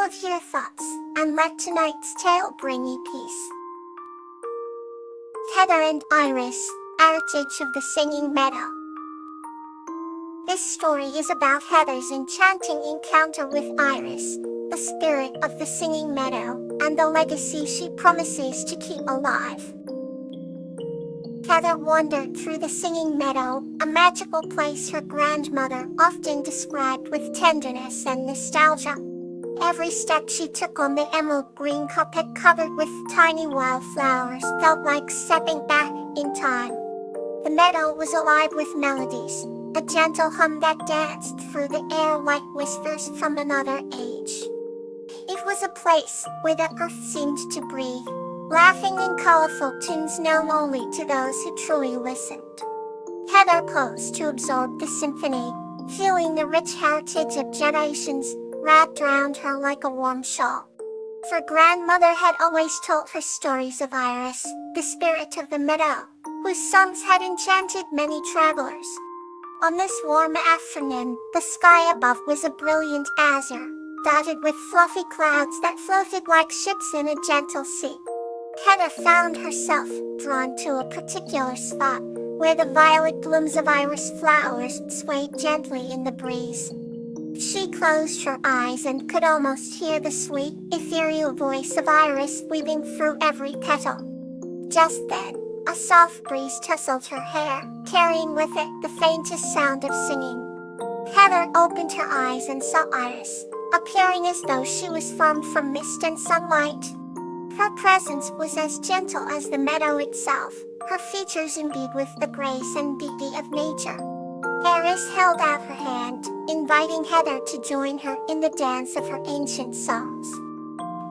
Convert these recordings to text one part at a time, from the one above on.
of your thoughts, and let tonight's tale bring you peace. Heather and Iris, Heritage of the Singing Meadow. This story is about Heather's enchanting encounter with Iris, the spirit of the singing meadow, and the legacy she promises to keep alive. Heather wandered through the singing meadow, a magical place her grandmother often described with tenderness and nostalgia. Every step she took on the emerald green carpet covered with tiny wildflowers felt like stepping back in time. The meadow was alive with melodies, a gentle hum that danced through the air like whispers from another age. It was a place where the earth seemed to breathe, laughing in colorful tunes known only to those who truly listened. Heather paused to absorb the symphony, feeling the rich heritage of generations wrapped around her like a warm shawl. Her grandmother had always told her stories of Iris, the spirit of the meadow, whose songs had enchanted many travelers. On this warm afternoon, the sky above was a brilliant azure, dotted with fluffy clouds that floated like ships in a gentle sea. Heather found herself drawn to a particular spot, where the violet blooms of iris flowers swayed gently in the breeze. She closed her eyes and could almost hear the sweet, ethereal voice of Iris weaving through every petal. Just then, a soft breeze tousled her hair, carrying with it the faintest sound of singing. Heather opened her eyes and saw Iris, appearing as though she was formed from mist and sunlight. Her presence was as gentle as the meadow itself, her features imbued with the grace and beauty of nature. Iris held out her hand, inviting Heather to join her in the dance of her ancient songs.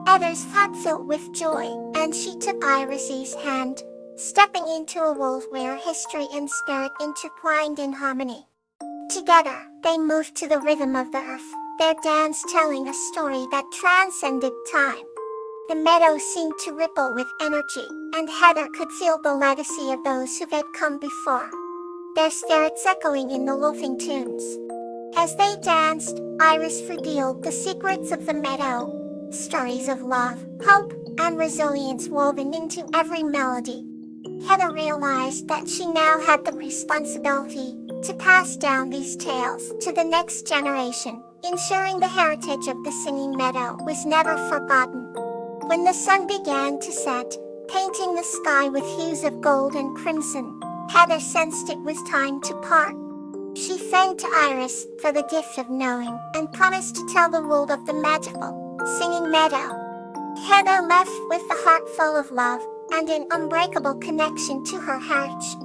Heather's heart filled with joy, and she took Iris's hand, stepping into a world where history and spirit intertwined in harmony. Together, they moved to the rhythm of the earth, their dance telling a story that transcended time. The meadow seemed to ripple with energy, and Heather could feel the legacy of those who had come before, their spirits echoing in the loafing tunes. As they danced, Iris revealed the secrets of the meadow, stories of love, hope, and resilience woven into every melody. Heather realized that she now had the responsibility to pass down these tales to the next generation, ensuring the heritage of the singing meadow was never forgotten. When the sun began to set, painting the sky with hues of gold and crimson, Heather sensed it was time to part. She thanked Iris for the gift of knowing and promised to tell the world of the magical, singing meadow. Heather left with a heart full of love and an unbreakable connection to her heritage.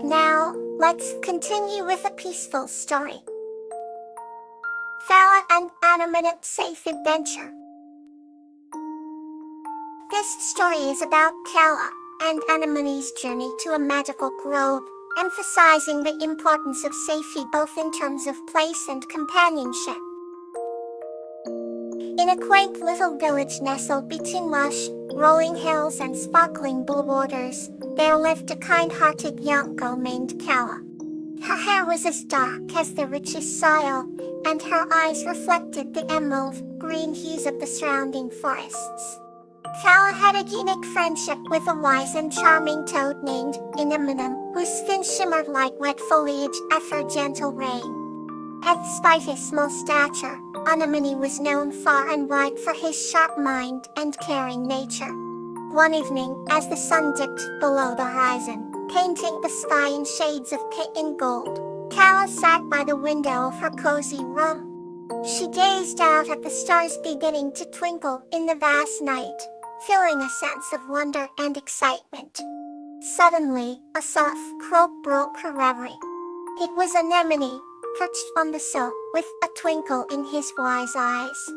Now, let's continue with a peaceful story. Fala and Animate Safe Adventure. This story is about Kala and Anemone's journey to a magical grove, emphasizing the importance of safety both in terms of place and companionship. In a quaint little village nestled between lush, rolling hills and sparkling blue waters, there lived a kind-hearted young girl named Kala. Her hair was as dark as the richest soil, and her eyes reflected the emerald green hues of the surrounding forests. Kala had a unique friendship with a wise and charming toad named Anemone, whose fin shimmered like wet foliage after gentle rain. Despite his small stature, Anemone was known far and wide for his sharp mind and caring nature. One evening, as the sun dipped below the horizon, painting the sky in shades of pink and gold, Kala sat by the window of her cozy room. She gazed out at the stars beginning to twinkle in the vast night, feeling a sense of wonder and excitement. Suddenly, a soft croak broke her reverie. It was Anemone, perched on the sill, with a twinkle in his wise eyes.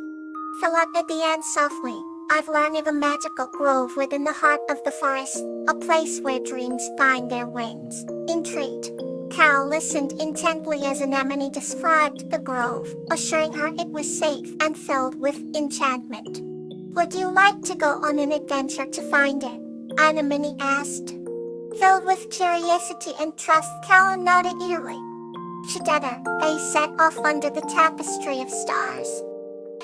Philippa began softly, "I've learned of a magical grove within the heart of the forest, a place where dreams find their wings." Intrigued, Cal listened intently as Anemone described the grove, assuring her it was safe and filled with enchantment. "Would you like to go on an adventure to find it?" Anemone asked. Filled with curiosity and trust, Cal nodded eagerly. Together, they set off under the tapestry of stars.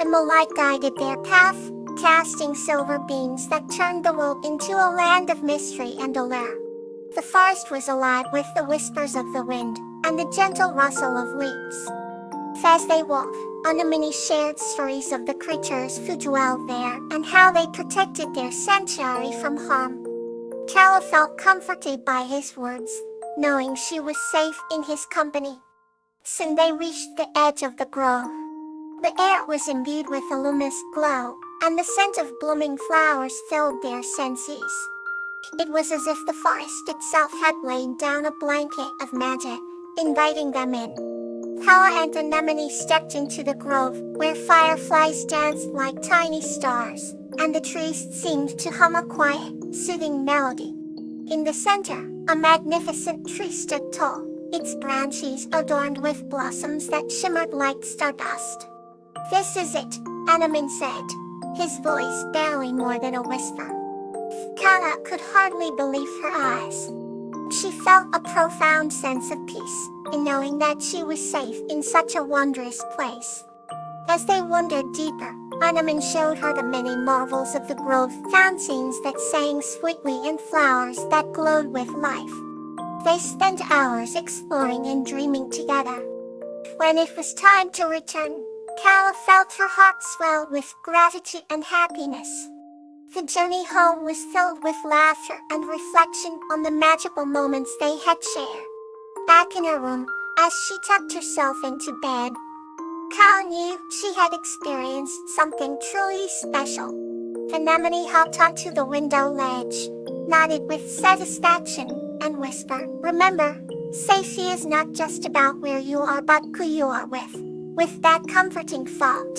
and the light guided their path, casting silver beams that turned the world into a land of mystery and allure. The forest was alive with the whispers of the wind and the gentle rustle of leaves. As they walked, Anemone shared stories of the creatures who dwelled there and how they protected their sanctuary from harm. Kala felt comforted by his words, knowing she was safe in his company. Soon they reached the edge of the grove. The air was imbued with a luminous glow, and the scent of blooming flowers filled their senses. It was as if the forest itself had laid down a blanket of magic, inviting them in. Kala and Anemone stepped into the grove, where fireflies danced like tiny stars, and the trees seemed to hum a quiet, soothing melody. In the center, a magnificent tree stood tall, its branches adorned with blossoms that shimmered like stardust. "This is it," Anemone said, his voice barely more than a whisper. Kala could hardly believe her eyes. She felt a profound sense of peace in knowing that she was safe in such a wondrous place. As they wandered deeper, Anemone showed her the many marvels of the grove, fountains that sang sweetly and flowers that glowed with life. They spent hours exploring and dreaming together. When it was time to return, Kala felt her heart swell with gratitude and happiness. The journey home was filled with laughter and reflection on the magical moments they had shared. Back in her room, as she tucked herself into bed, Kala knew she had experienced something truly special. Anemone hopped onto the window ledge, nodded with satisfaction, and whispered, "Remember, safety is not just about where you are but who you are with." With that comforting thought,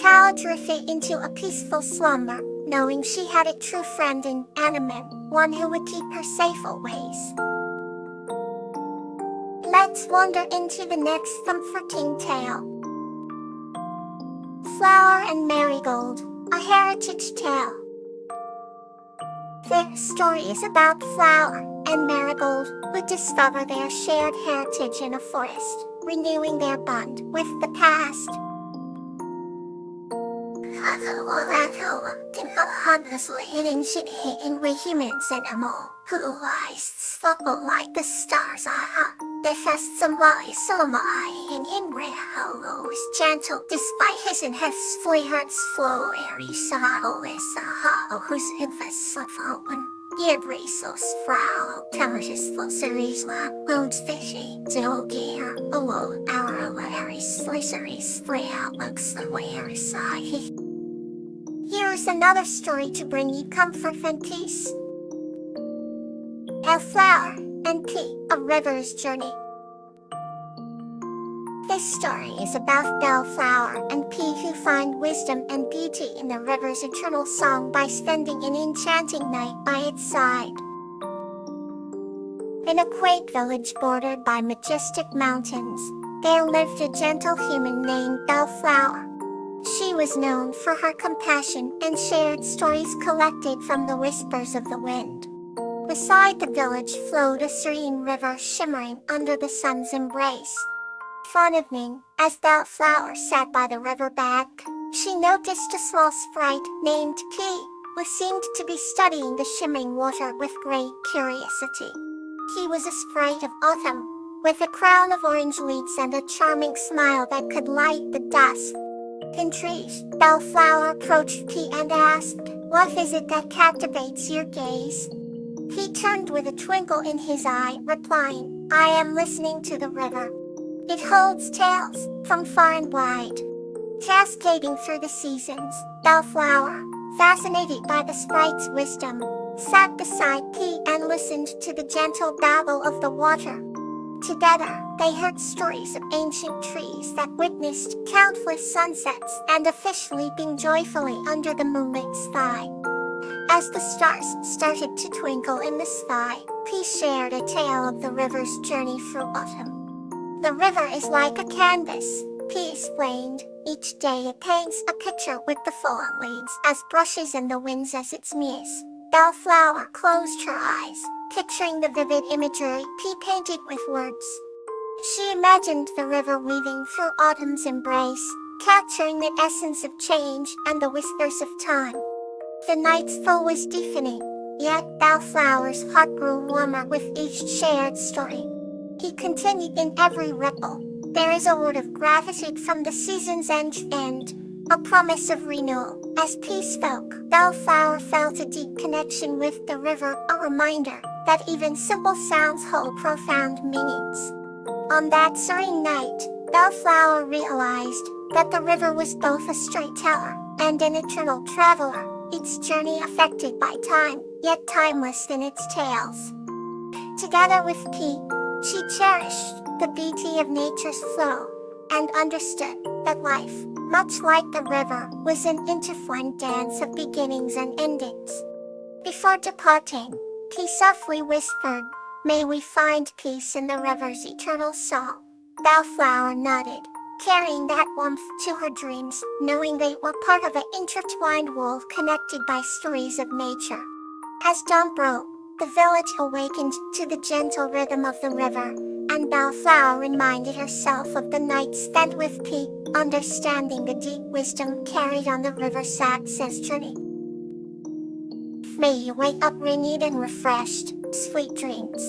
Kala drifted into a peaceful slumber, knowing she had a true friend in Anemone, one who would keep her safe always. Let's wander into the next comforting tale. Flower and Marigold, a heritage tale. This story is about Flower and Marigold, who discover their shared heritage in a forest, renewing their bond with the past. Humans animal who lies sparkle like the stars are. The fast some lies so my in real is gentle despite his and his heart's flow airy sorrow is a hollow whose infants of open. Yebrisos frau temerish series la loads fishy dogi alone our Larry sliceries play out looks the way every side. Here's another story to bring you comfort and peace. A Flower and Pea, a River's Journey. This story is about Bellflower and Pea who find wisdom and beauty in the river's eternal song by spending an enchanting night by its side. In a quaint village bordered by majestic mountains, there lived a gentle human named Bellflower. She was known for her compassion and shared stories collected from the whispers of the wind. Beside the village flowed a serene river shimmering under the sun's embrace. One evening, as Bellflower sat by the river bank, she noticed a small sprite named Pea, who seemed to be studying the shimmering water with great curiosity. He was a sprite of autumn, with a crown of orange leaves and a charming smile that could light the dusk. Intrigued, Bellflower approached Pea and asked, "What is it that captivates your gaze?" He turned with a twinkle in his eye, replying, "I am listening to the river. It holds tales from far and wide, cascading through the seasons." Bellflower, fascinated by the sprite's wisdom, sat beside Pea and listened to the gentle babble of the water. Together, they heard stories of ancient trees that witnessed countless sunsets and a fish leaping joyfully under the moonlit sky. As the stars started to twinkle in the sky, Pea shared a tale of the river's journey through autumn. "The river is like a canvas," Pea explained. "Each day it paints a picture with the fallen leaves as brushes and the winds as its muse." Bellflower closed her eyes, picturing the vivid imagery Pea painted with words. She imagined the river weaving through autumn's embrace, capturing the essence of change and the whispers of time. The night's fall was deafening, yet Bellflower's heart grew warmer with each shared story. He continued in every ripple. There is a word of gratitude from the season's end, a promise of renewal. As peace spoke, Bellflower felt a deep connection with the river, a reminder that even simple sounds hold profound meanings. On that serene night, Bellflower realized that the river was both a storyteller and an eternal traveler, its journey affected by time, yet timeless in its tales. Together with Pete, she cherished the beauty of nature's flow and understood that life, much like the river, was an intertwined dance of beginnings and endings. Before departing, Pete softly whispered, "May we find peace in the river's eternal song." Bellflower nodded, carrying that warmth to her dreams, knowing they were part of an intertwined world connected by stories of nature. As dawn broke, the village awakened to the gentle rhythm of the river, and Bellflower reminded herself of the night spent with Pete, understanding the deep wisdom carried on the river's journey. May you wake up renewed and refreshed. Sweet dreams.